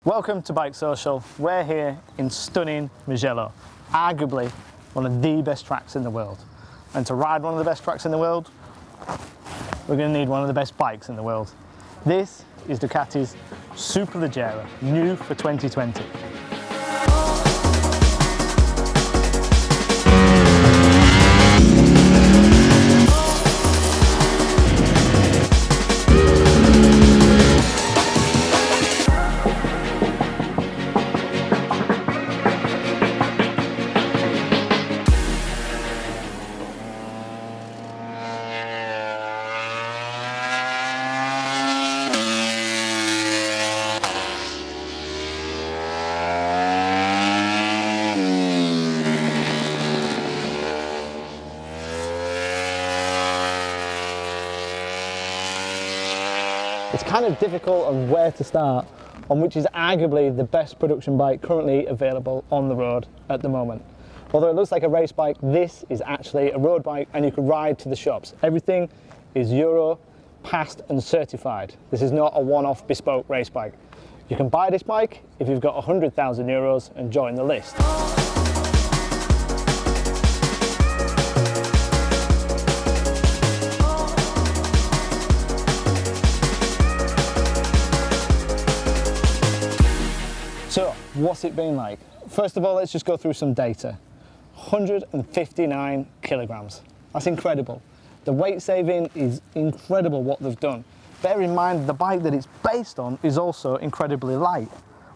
Welcome to Bike Social. We're here in stunning Mugello, arguably one of the best tracks in the world. And to ride one of the best tracks in the world, we're going to need one of the best bikes in the world. This is Ducati's Superleggera, new for 2020. It's kind of difficult on where to start on which is arguably the best production bike currently available on the road at the moment. Although it looks like a race bike, this is actually a road bike and you can ride to the shops. Everything is Euro, passed and certified. This is not a one-off bespoke race bike. You can buy this bike if you've got 100,000 euros and join the list. So, what's it been like? First of all, let's just go through some data. 159 kilograms. That's incredible. The weight saving is incredible what they've done. Bear in mind, the bike that it's based on is also incredibly light.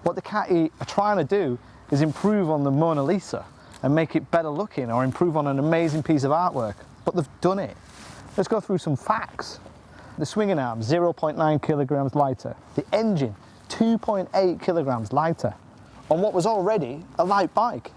What Ducati are trying to do is improve on the Mona Lisa and make it better looking or improve on an amazing piece of artwork, but they've done it. Let's go through some facts. The swinging arm, 0.9 kilograms lighter. The engine, 2.8 kilograms lighter on what was already a light bike.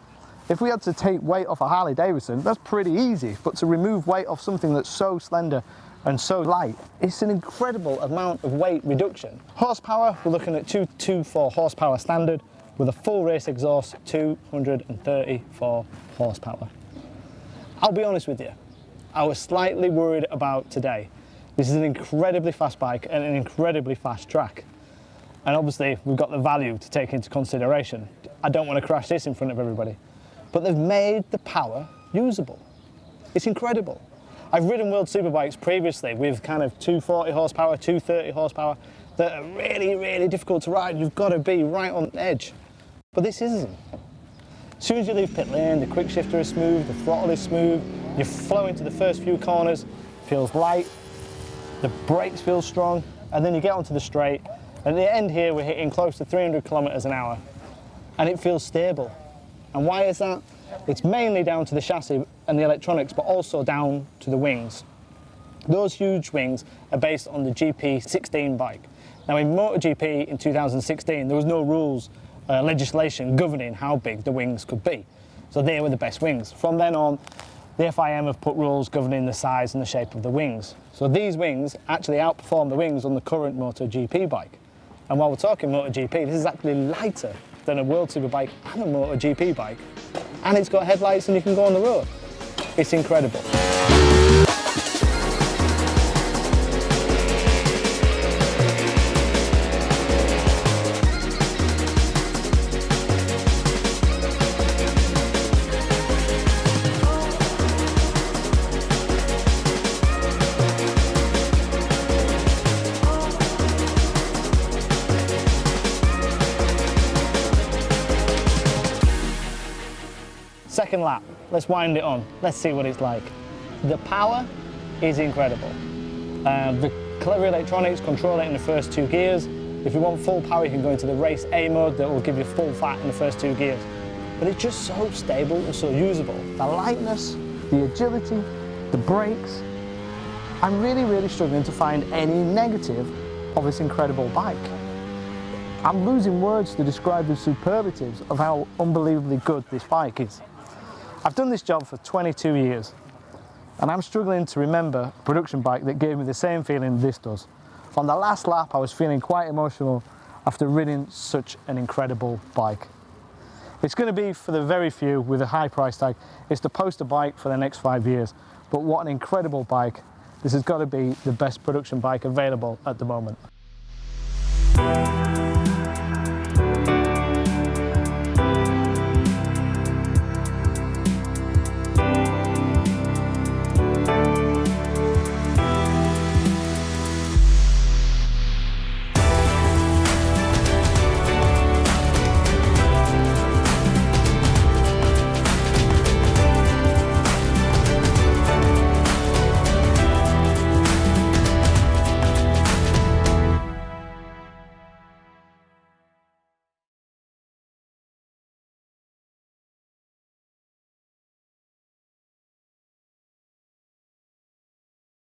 If we had to take weight off a Harley Davidson, that's pretty easy, but to remove weight off something that's so slender and so light, it's an incredible amount of weight reduction. Horsepower, we're looking at 224 horsepower standard with a full race exhaust, 234 horsepower. I'll be honest with you, I was slightly worried about today. This is an incredibly fast bike and an incredibly fast track. And obviously we've got the value to take into consideration. I don't want to crash this in front of everybody. But they've made the power usable. It's incredible. I've ridden World Superbikes previously with kind of 240 horsepower, 230 horsepower that are really, really difficult to ride. You've got to be right on the edge. But this isn't. As soon as you leave pit lane, the quick shifter is smooth, the throttle is smooth, you flow into the first few corners, feels light, the brakes feel strong, and then you get onto the straight. At the end here, we're hitting close to 300 kilometers an hour, and it feels stable. And why is that? It's mainly down to the chassis and the electronics, but also down to the wings. Those huge wings are based on the GP16 bike. Now in MotoGP in 2016, there was no rules, legislation governing how big the wings could be. So they were the best wings. From then on, the FIM have put rules governing the size and the shape of the wings. So these wings actually outperform the wings on the current MotoGP bike. And while we're talking MotoGP, this is actually lighter than a World Superbike and a MotoGP bike. And it's got headlights and you can go on the road. It's incredible. Second lap, let's wind it on. Let's see what it's like. The power is incredible. The clever electronics control it in the first two gears. If you want full power, you can go into the race A mode that will give you full fat in the first two gears. But it's just so stable and so usable. The lightness, the agility, the brakes. I'm really, really struggling to find any negative of this incredible bike. I'm losing words to describe the superlatives of how unbelievably good this bike is. I've done this job for 22 years and I'm struggling to remember a production bike that gave me the same feeling this does. On the last lap I was feeling quite emotional after riding such an incredible bike. It's going to be for the very few with a high price tag. It's the poster bike for the next 5 years, but what an incredible bike. This has got to be the best production bike available at the moment.